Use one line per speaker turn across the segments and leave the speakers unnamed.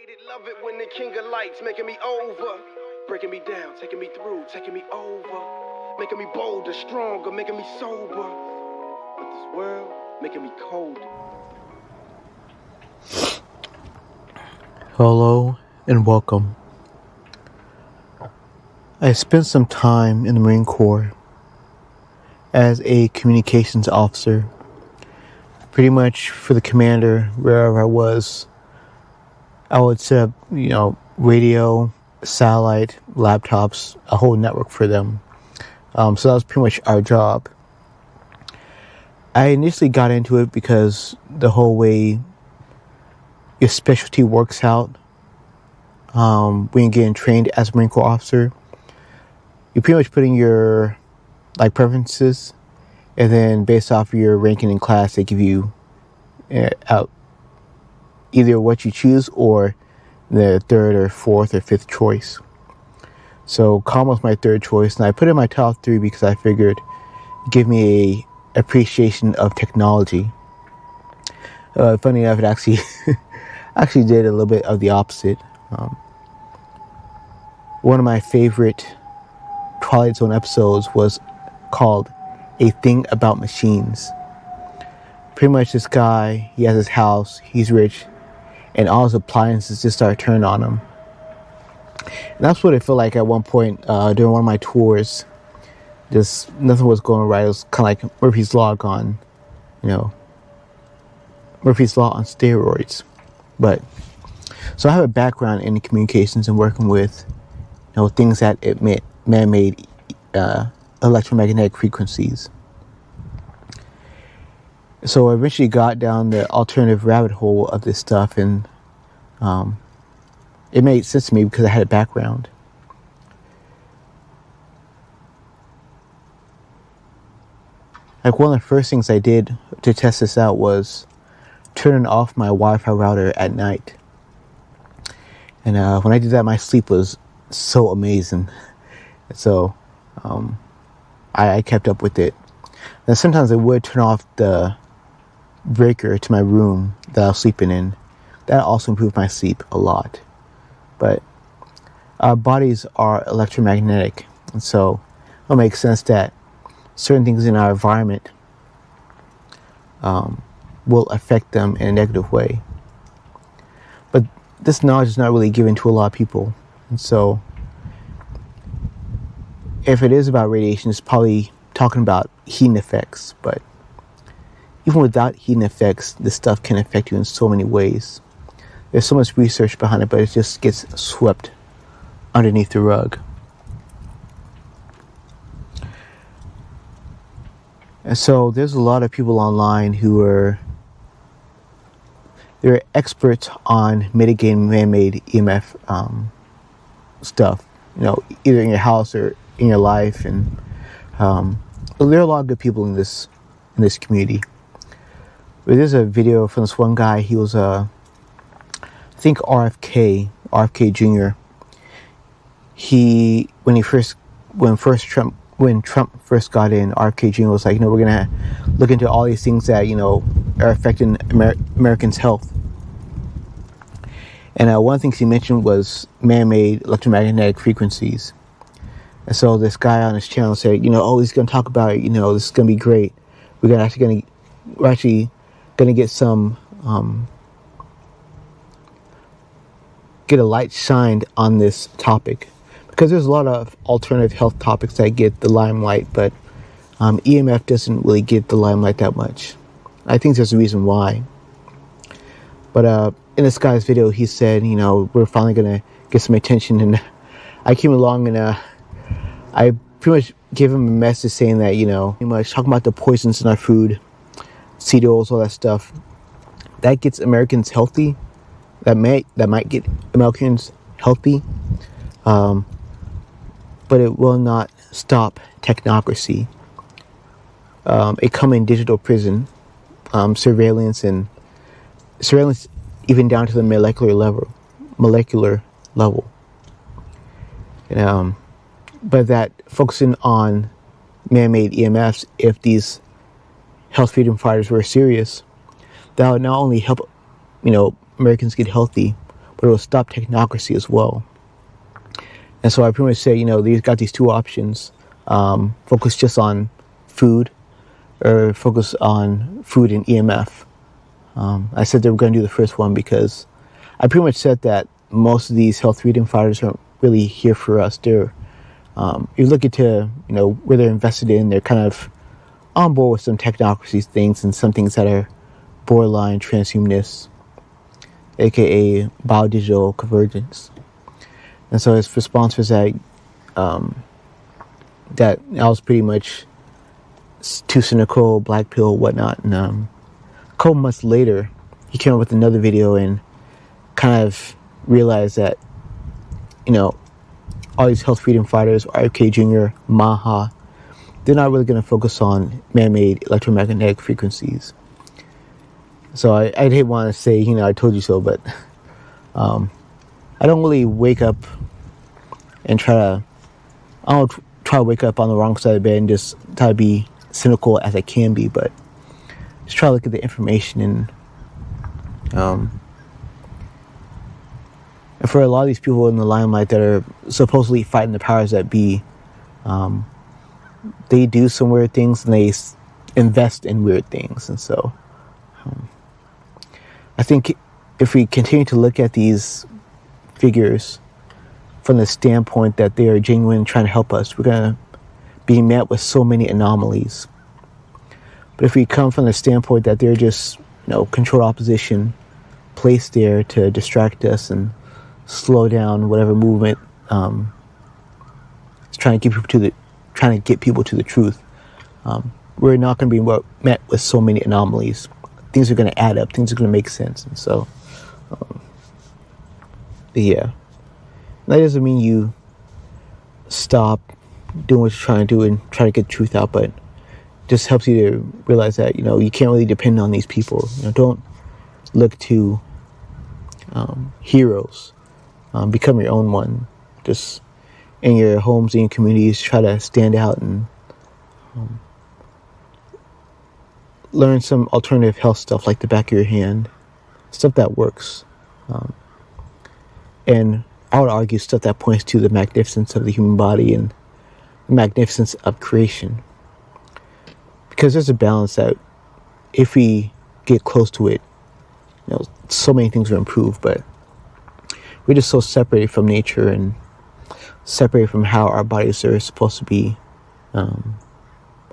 hate it, love it when the king of lights making me over, breaking me down, taking me through, taking me over, making me bolder, stronger, making me sober. But this world making me colder.
Hello and welcome. I spent some time in the Marine Corps as a communications officer. Pretty much for the commander, wherever I was, I would set up, radio, satellite, laptops, a whole network for them. So that was pretty much our job. I initially got into it because the whole way your specialty works out, when you're getting trained as a Marine Corps officer, you're pretty much putting your preferences, and then based off of your ranking in class, they give you out either what you choose or the third or fourth or fifth choice. So comm was my third choice, and I put it in my top three because I figured it'd give me a appreciation of technology. Funny enough, it actually did a little bit of the opposite. One of my favorite Twilight Zone episodes was called A Thing About Machines. Pretty much this guy, he has his house, he's rich, and all his appliances just start turning on him. And that's what it felt like at one point during one of my tours. Just nothing was going right. It was kind of like Murphy's Law Murphy's Law on steroids. But so I have a background in communications and working with things that emit man-made electromagnetic frequencies. So I eventually got down the alternative rabbit hole of this stuff, and it made sense to me because I had a background. One of the first things I did to test this out was turning off my Wi-Fi router at night. And when I did that, my sleep was so amazing. So I kept up with it. And sometimes I would turn off the breaker to my room that I was sleeping in. That also improved my sleep a lot. But our bodies are electromagnetic, and so it makes sense that certain things in our environment will affect them in a negative way. But this knowledge is not really given to a lot of people, and so if it is about radiation, it's probably talking about heating effects. But even without heating effects, this stuff can affect you in so many ways. There's so much research behind it, but it just gets swept underneath the rug. And so there's a lot of people online they're experts on mitigating man-made EMF stuff, either in your house or in your life. And there are a lot of good people in this community. But there's a video from this one guy. He was I think RFK Jr. When Trump first got in, RFK Jr. was like, we're gonna look into all these things that are affecting Americans' health. And one of the things he mentioned was man-made electromagnetic frequencies. And so this guy on his channel said, he's gonna talk about it. This is gonna be great. We're actually gonna get some get a light shined on this topic, because there's a lot of alternative health topics that get the limelight, but EMF doesn't really get the limelight that much. I think there's a reason why. But in this guy's video, he said, we're finally gonna get some attention, and I came along and I pretty much gave him a message saying that pretty much talking about the poisons in our food, seed oils, all that stuff, that gets Americans healthy. That might get Americans healthy, but it will not stop technocracy, a coming digital prison, surveillance even down to the molecular level. But that focusing on man-made EMFs, if these health freedom fighters were serious, that would not only help Americans get healthy, but it will stop technocracy as well. And so I pretty much say, they've got these two options. Focus just on food, or focus on food and EMF. I said they were going to do the first one because I pretty much said that most of these health freedom fighters aren't really here for us. They're, you look into, where they're invested in, they're kind of on board with some technocracy things and some things that are borderline transhumanist, aka biodigital convergence. And so his response was that that I was pretty much too cynical, black pill, whatnot. And a couple months later, he came up with another video and kind of realized that, all these health freedom fighters, RFK Jr., Maha, they're not really going to focus on man-made electromagnetic frequencies. So I didn't want to say, I told you so, but I don't really wake up and try to wake up on the wrong side of the bed and just try to be cynical as I can be, but just try to look at the information and for a lot of these people in the limelight that are supposedly fighting the powers that be, they do some weird things and they invest in weird things. And so I think if we continue to look at these figures from the standpoint that they are genuine trying to help us, we're going to be met with so many anomalies. But if we come from the standpoint that they're just, controlled opposition placed there to distract us and slow down whatever movement is trying to get people to the truth, we're not going to be met with so many anomalies. Things are going to add up. Things are going to make sense. And so, yeah. That doesn't mean you stop doing what you're trying to do and try to get the truth out, but it just helps you to realize that, you can't really depend on these people. Don't look to heroes. Become your own one. Just in your homes, in your communities, try to stand out and learn some alternative health stuff like the back of your hand, stuff that works. And I would argue stuff that points to the magnificence of the human body and the magnificence of creation. Because there's a balance that if we get close to it, so many things will improve, but we're just so separated from nature and separated from how our bodies are supposed to be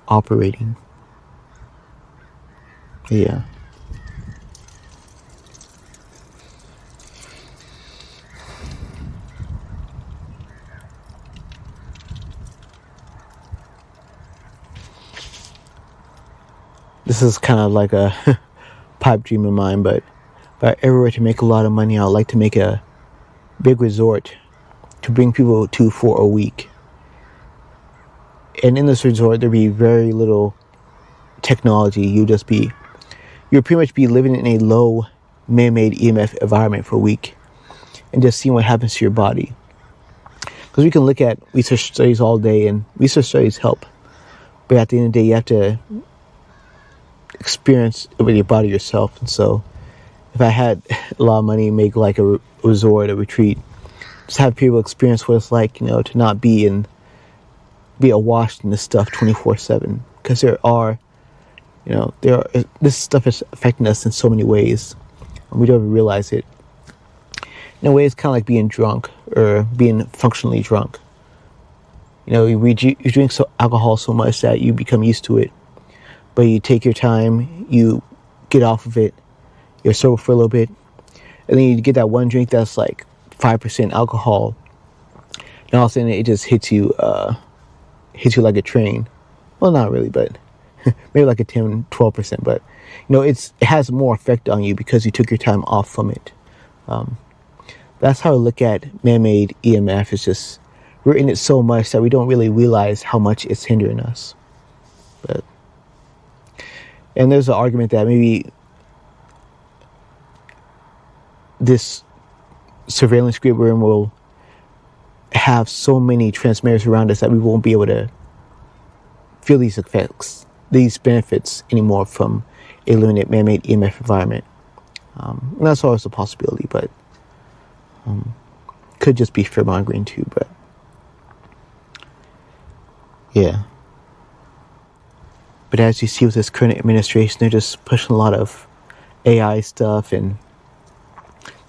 operating. Yeah. This is kind of like a pipe dream of mine, but if I ever were to make a lot of money, I'd like to make a big resort to bring people to for a week. And in this resort, there'd be very little technology. You'd pretty much be living in a low man-made EMF environment for a week and just seeing what happens to your body. Because we can look at research studies all day, and research studies help. But at the end of the day, you have to experience it with your body yourself. And so if I had a lot of money, make like a resort, a retreat, just have people experience what it's like, to not be awash in this stuff 24/7. Because this stuff is affecting us in so many ways, and we don't even realize it. In a way, it's kind of like being drunk or being functionally drunk. You drink alcohol so much that you become used to it, but you take your time, you get off of it, you're sober for a little bit, and then you get that one drink that's like 5% alcohol, and all of a sudden it just hits you like a train. Well, not really, but maybe like a 10-12%, but it has more effect on you because you took your time off from it. That's how I look at man-made EMF. It's just we're in it so much that we don't really realize how much it's hindering us. And there's an argument that maybe this surveillance grid we're in will have so many transmitters around us that we won't be able to feel these effects, these benefits anymore from a limited man-made EMF environment. And that's always a possibility, but Could just be fear-mongering too, but yeah. But as you see with this current administration, they're just pushing a lot of AI stuff, and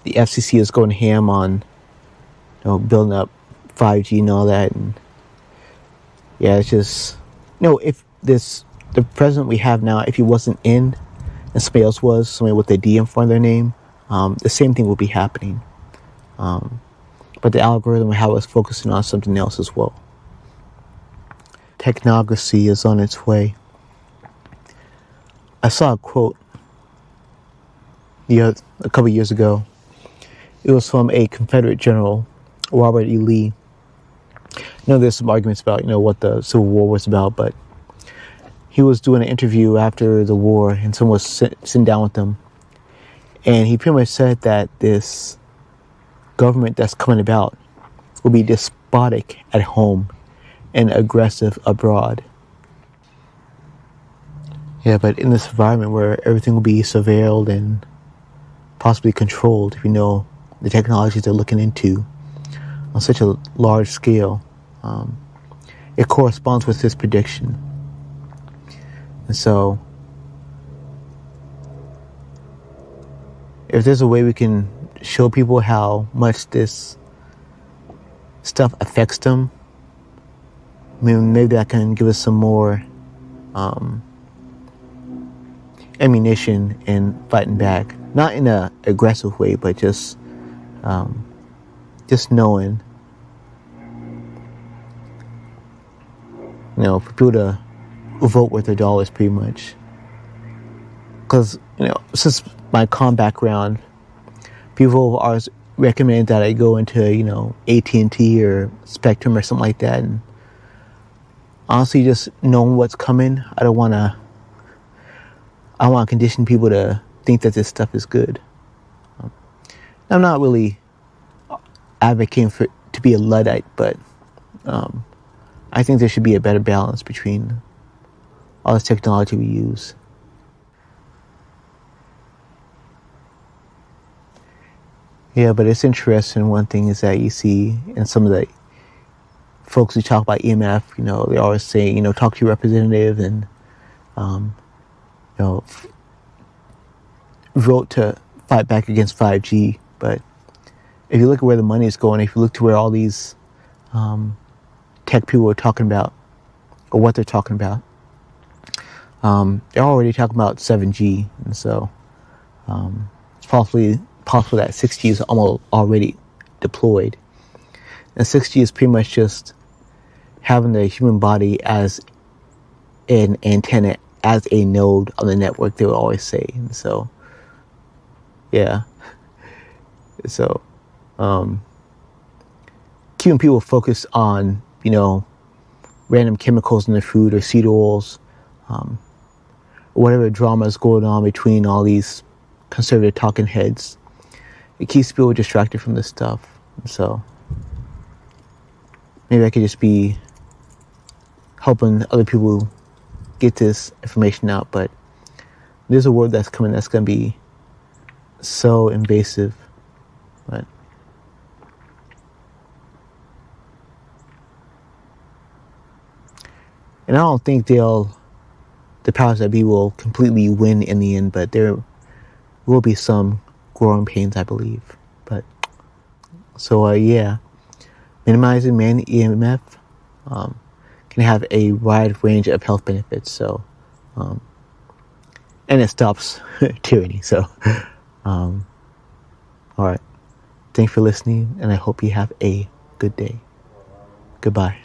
the FCC is going ham on, building up 5G and all that. And yeah, it's just, if the president we have now, if he wasn't in and somebody else was, somebody with a D in front of their name, the same thing would be happening. But the algorithm we have us focusing on something else as well. Technocracy is on its way. I saw a quote a couple years ago. It was from a Confederate general, Robert E. Lee. There's some arguments about, what the Civil War was about, but he was doing an interview after the war, and someone was sitting down with him. And he pretty much said that this government that's coming about will be despotic at home and aggressive abroad. Yeah, but in this environment where everything will be surveilled and possibly controlled, if the technologies they're looking into on such a large scale, it corresponds with this prediction. And so, if there's a way we can show people how much this stuff affects them, maybe that can give us some more ammunition in fighting back. Not in an aggressive way, but just knowing, for people to vote with their dollars, pretty much. Because, since my comm background, people are recommending that I go into, AT&T or Spectrum or something like that. And honestly, just knowing what's coming, I don't want to condition people to think that this stuff is good. I'm not really advocating to be a Luddite, but I think there should be a better balance between all this technology we use. Yeah, but it's interesting. One thing is that you see in some of the folks who talk about EMF, they always say, talk to your representative and, vote to fight back against 5G. But if you look at where the money is going, if you look to where all these tech people are talking about, or what they're talking about, they're already talking about 7G. And so it's possible that 6G is almost already deployed. And 6G is pretty much just having the human body as an antenna, as a node on the network, they would always say. And so, yeah. So, keeping people focused on, random chemicals in their food or seed oils, whatever drama is going on between all these conservative talking heads, it keeps people distracted from this stuff. And so, maybe I could just be helping other people get this information out, but there's a word that's coming that's going to be so invasive. But and I don't think the powers that be will completely win in the end, but there will be some growing pains, I believe. But so yeah, minimizing man EMF can have a wide range of health benefits. So, and it stops tyranny. So, all right. Thanks for listening, and I hope you have a good day. Goodbye.